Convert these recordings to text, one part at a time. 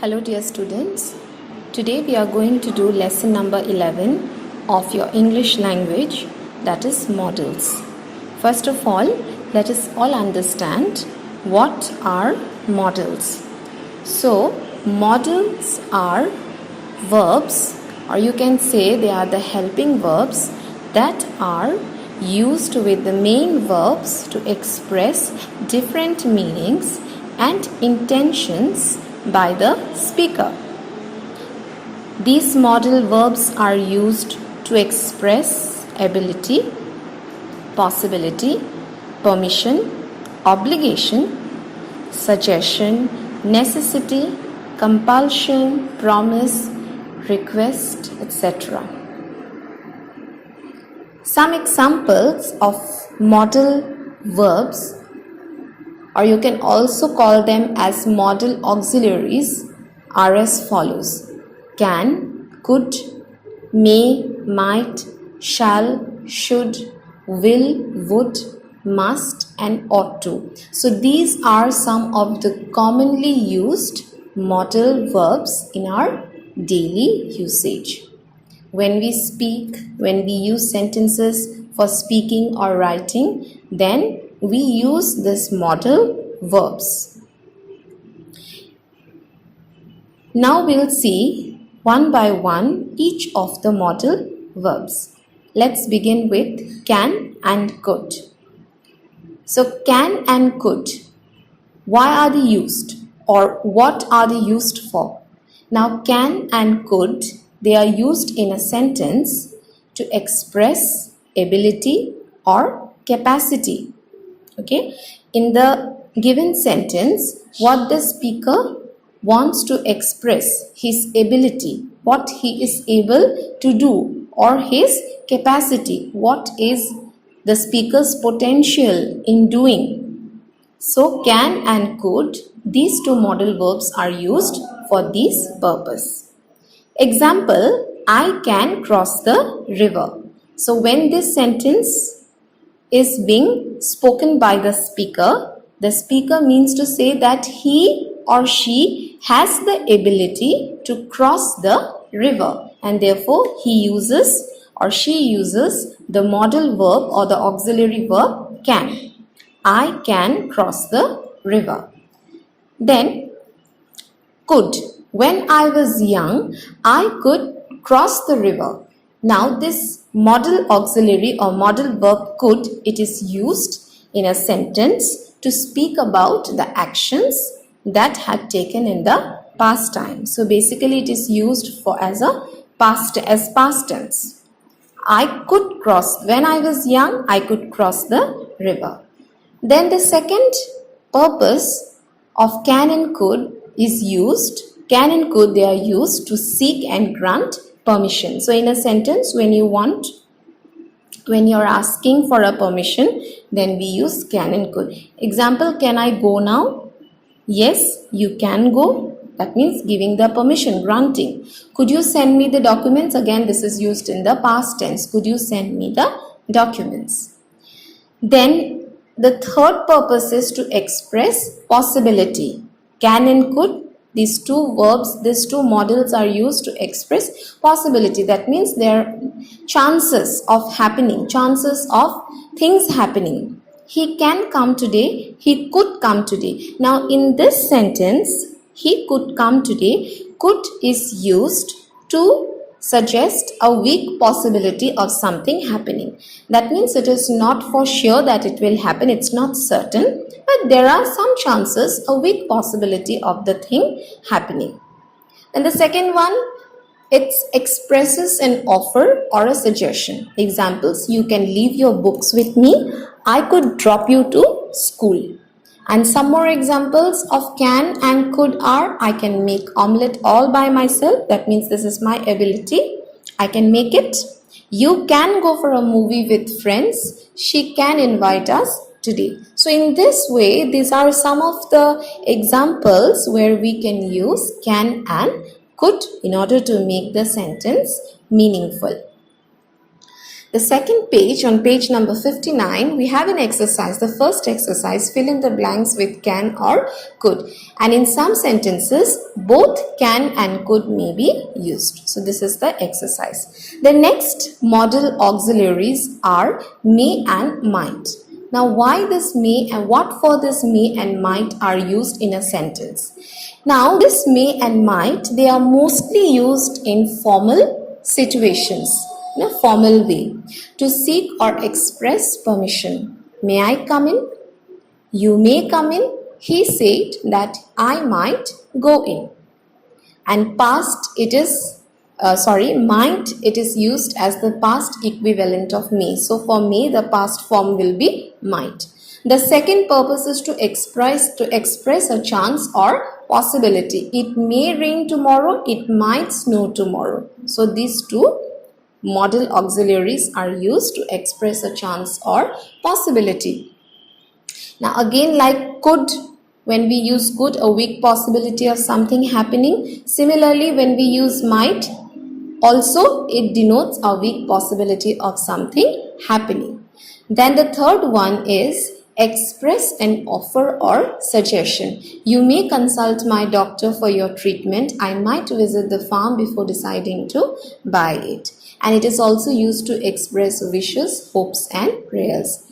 Hello dear students, today we are going to do lesson number 11 of your English language, that is modals. First of all, let us all understand what are modals. So, modals are verbs, or you can say they are the helping verbs that are used with the main verbs to express different meanings and intentions by the speaker. These modal verbs are used to express ability, possibility, permission, obligation, suggestion, necessity, compulsion, promise, request, etc. Some examples of modal verbs, or you can also call them as modal auxiliaries, are as follows: can, could, may, might, shall, should, will, would, must, and ought to. So these are some of the commonly used modal verbs in our daily usage. When we speak, when we use sentences for speaking or writing, then we use this modal verbs. Now we'll see one by one each of the modal verbs. Let's begin with can and could. So can and could, why are they used, or what are they used for? Now can and could, they are used in a sentence to express ability or capacity. Okay, in the given sentence, what the speaker wants to express his ability, what he is able to do, or his capacity, what is the speaker's potential in doing. So can and could, these two modal verbs are used for this purpose. Example, I can cross the river. So when this sentence is being spoken by the speaker means to say that he or she has the ability to cross the river, and therefore he uses or she uses the modal verb or the auxiliary verb can. I can cross the river. Then could. When I was young, I could cross the river. Now this modal auxiliary or modal verb could, it is used in a sentence to speak about the actions that had taken in the past time. So basically it is used for as past tense. I could cross, when I was young, I could cross the river. Then the second purpose of can and could is used, can and could, they are used to seek and grant permission. So in a sentence, when you're asking for a permission, then we use can and could. Example, can I go now? Yes, you can go. That means giving the permission, granting. Could you send me the documents? Again, this is used in the past tense. Could you send me the documents? Then the third purpose is to express possibility. Can and could, these two verbs, these two modals are used to express possibility. That means there are chances of happening, chances of things happening. He can come today, he could come today. Now in this sentence, he could come today, could is used to suggest a weak possibility of something happening. That means it is not for sure that it will happen, it's not certain, but there are some chances, a weak possibility of the thing happening. And the second one, it expresses an offer or a suggestion. Examples, you can leave your books with me, I could drop you to school. And some more examples of can and could are, I can make omelette all by myself. That means this is my ability. I can make it. You can go for a movie with friends. She can invite us today. So in this way, these are some of the examples where we can use can and could in order to make the sentence meaningful. The second page, on page number 59, we have an exercise. The first exercise, fill in the blanks with can or could. And in some sentences, both can and could may be used. So this is the exercise. The next modal auxiliaries are may and might. Now why this may and what for this may and might are used in a sentence? Now this may and might, they are mostly used in formal situations, in a formal way, to seek or express permission. May I come in? You may come in. He said that I might go in. And past it is, might, it is used as the past equivalent of may. So for may, the past form will be might. The second purpose is to express a chance or possibility. It may rain tomorrow, it might snow tomorrow. So these two modal auxiliaries are used to express a chance or possibility. Now again, like could, when we use could, a weak possibility of something happening. Similarly, when we use might, also it denotes a weak possibility of something happening. Then the third one is express an offer or suggestion. You may consult my doctor for your treatment. I might visit the farm before deciding to buy it. And it is also used to express wishes, hopes and prayers.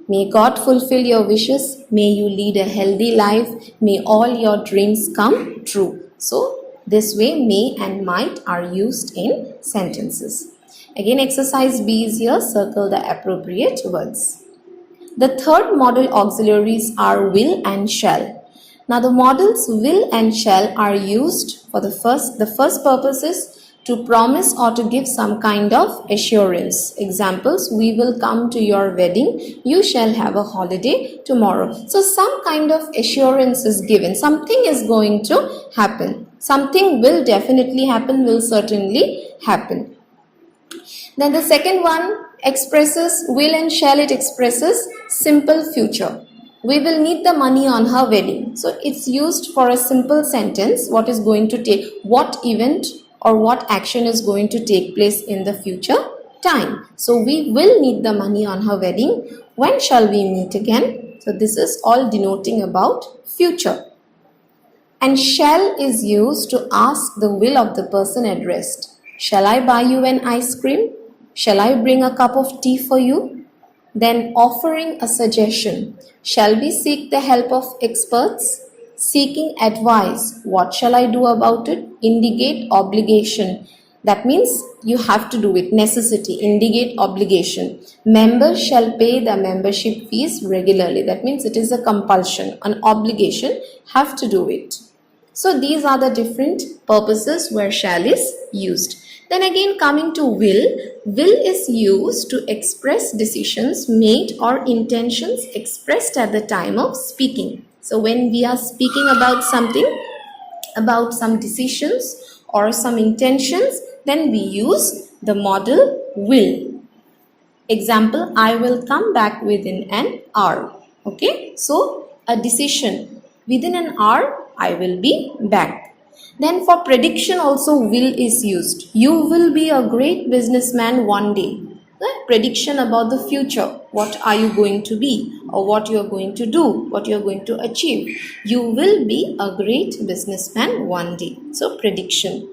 May God fulfill your wishes. May you lead a healthy life. May all your dreams come true. So this way may and might are used in sentences. Again, exercise B is here. Circle the appropriate words. The third modal auxiliaries are will and shall. Now the modals will and shall are used for the first purpose is to promise or to give some kind of assurance. Examples, we will come to your wedding, you shall have a holiday tomorrow. So some kind of assurance is given. Something is going to happen. Something will definitely happen, will certainly happen. Then the second one expresses will and shall, it expresses simple future. We will need the money on her wedding. So it's used for a simple sentence. What is going to take, what event or what action is going to take place in the future time. So we will need the money on her wedding. When shall we meet again? So this is all denoting about future. And shall is used to ask the will of the person addressed. Shall I buy you an ice cream? Shall I bring a cup of tea for you? Then offering a suggestion. Shall we seek the help of experts? Seeking advice. What shall I do about it? Indicate obligation. That means you have to do it. Necessity. Indicate obligation. Members shall pay the membership fees regularly. That means it is a compulsion, an obligation. Have to do it. So these are the different purposes where shall is used. Then again, coming to will is used to express decisions made or intentions expressed at the time of speaking. So when we are speaking about something, about some decisions or some intentions, then we use the modal will. Example, I will come back within an hour. Okay, so a decision, within an hour I will be back. Then for prediction also will is used. You will be a great businessman one day. The prediction about the future. What are you going to be, or what you are going to do, what you are going to achieve. You will be a great businessman one day. So prediction.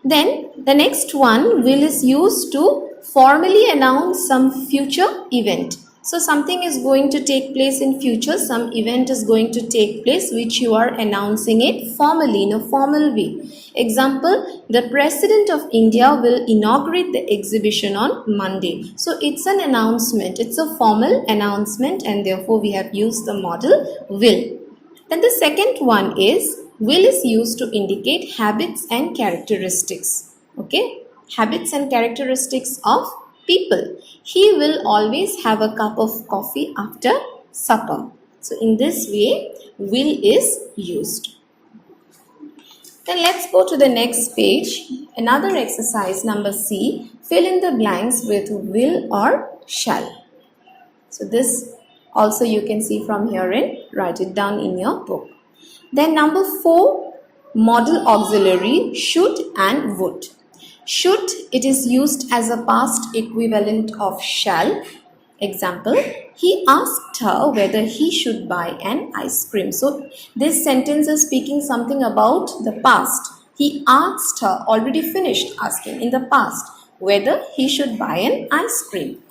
Then the next one, will is used to formally announce some future event. So something is going to take place in future, some event is going to take place which you are announcing it formally, in a formal way. Example, the President of India will inaugurate the exhibition on Monday. So it's an announcement, it's a formal announcement, and therefore we have used the modal will. Then the second one is, will is used to indicate habits and characteristics. Okay, habits and characteristics of people. He will always have a cup of coffee after supper. So in this way, will is used. Then let's go to the next page. Another exercise, number C. Fill in the blanks with will or shall. So this also you can see from here and write it down in your book. Then number 4, modal auxiliary should and would. Should, it is used as a past equivalent of shall. Example, he asked her whether he should buy an ice cream. So this sentence is speaking something about the past. He asked her, already finished asking in the past, whether he should buy an ice cream.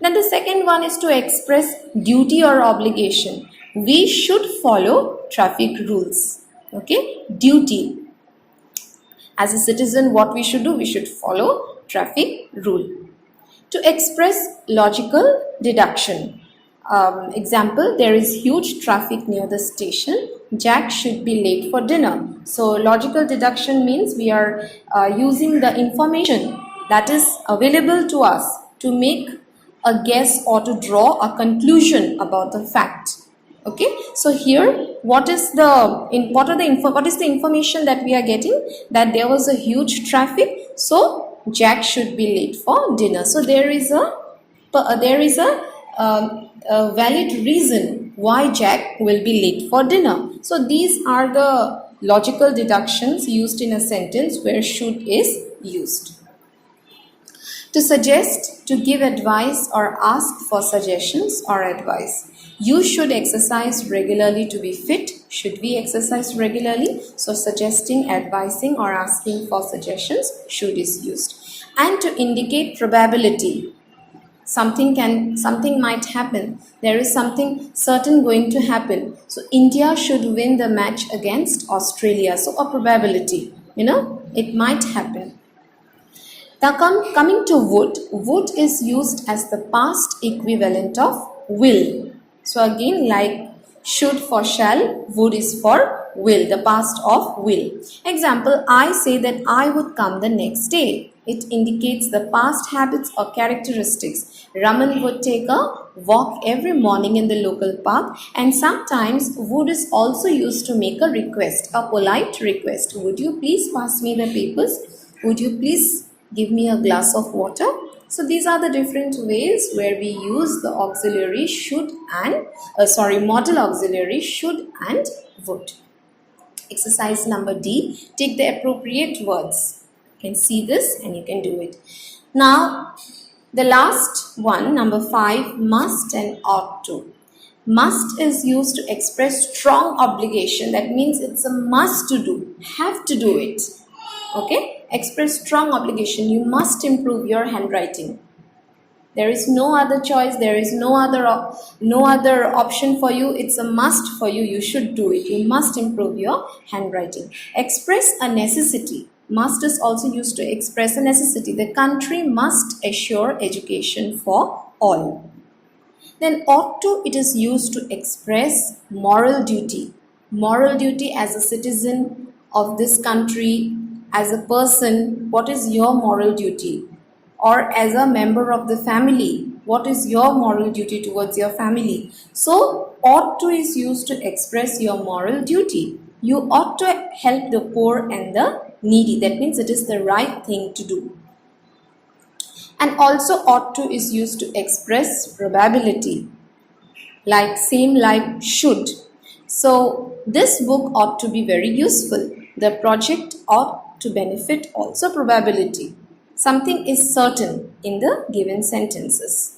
Then the second one is to express duty or obligation. We should follow traffic rules. Okay, duty. As a citizen, what we should do? We should follow traffic rule. To express logical deduction. Example, there is huge traffic near the station. Jack should be late for dinner. So logical deduction means we are using the information that is available to us to make a guess or to draw a conclusion about the fact. Okay, so here what is the information that we are getting? That there was a huge traffic, so Jack should be late for dinner. So there is a valid reason why Jack will be late for dinner. So these are the logical deductions used in a sentence where should is used. To suggest, to give advice or ask for suggestions or advice. You should exercise regularly to be fit. Should we exercise regularly? So suggesting, advising or asking for suggestions, should is used. And to indicate probability. Something might happen. There is something certain going to happen. So India should win the match against Australia. So a probability, it might happen. Now coming to would. Would is used as the past equivalent of will. So again, like should for shall, would is for will, the past of will. Example, I say that I would come the next day. It indicates the past habits or characteristics. Raman would take a walk every morning in the local park, and sometimes would is also used to make a request, a polite request. Would you please pass me the papers? Would you please give me a glass of water? So these are the different ways where we use the auxiliary should and, model auxiliary should and would. Exercise number D, take the appropriate words. You can see this and you can do it. Now, the last one, number 5, must and ought to. Must is used to express strong obligation. That means it's a must to do, have to do it. Okay? Express strong obligation. You must improve your handwriting. There is no other choice. There is no other option for you. It's a must for you. You should do it. You must improve your handwriting. Express a necessity. Must is also used to express a necessity. The country must assure education for all. Then ought to, it is used to express moral duty. Moral duty as a citizen of this country, as a person, what is your moral duty? Or as a member of the family, what is your moral duty towards your family? So, ought to is used to express your moral duty. You ought to help the poor and the needy. That means it is the right thing to do. And also ought to is used to express probability. Like same like should. So, this book ought to be very useful. The project ought to benefit also probability. Something is certain in the given sentences.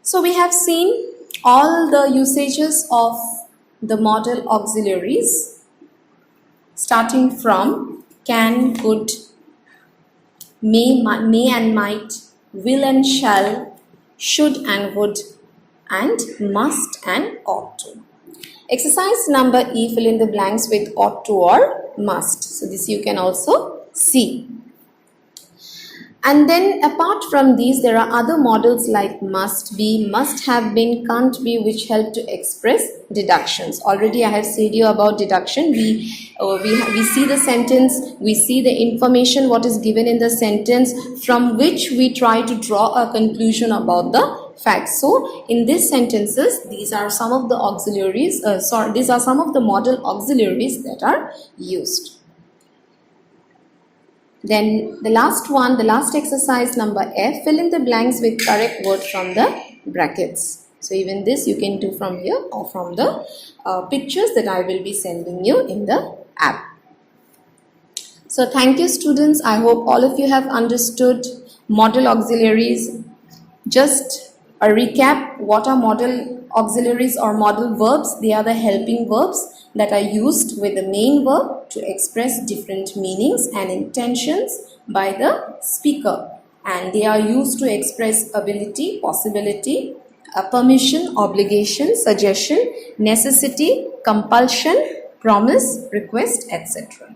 So we have seen all the usages of the model auxiliaries, starting from can, could, may and might, will and shall, should and would, and must and ought to. Exercise number E, fill in the blanks with ought to or must. So this you can also see. And then apart from these, there are other models like must be, must have been, can't be, which help to express deductions. Already I have said you about deduction. We see the sentence, we see the information what is given in the sentence, from which we try to draw a conclusion about the facts. So in these sentences, these are some of the auxiliaries, these are some of the model auxiliaries that are used. Then the last one, the last exercise number F, fill in the blanks with correct word from the brackets. So even this you can do from here or from the pictures that I will be sending you in the app. So thank you students. I hope all of you have understood modal auxiliaries. Just a recap, what are modal auxiliaries or modal verbs? They are the helping verbs that are used with the main verb to express different meanings and intentions by the speaker. And they are used to express ability, possibility, permission, obligation, suggestion, necessity, compulsion, promise, request, etc.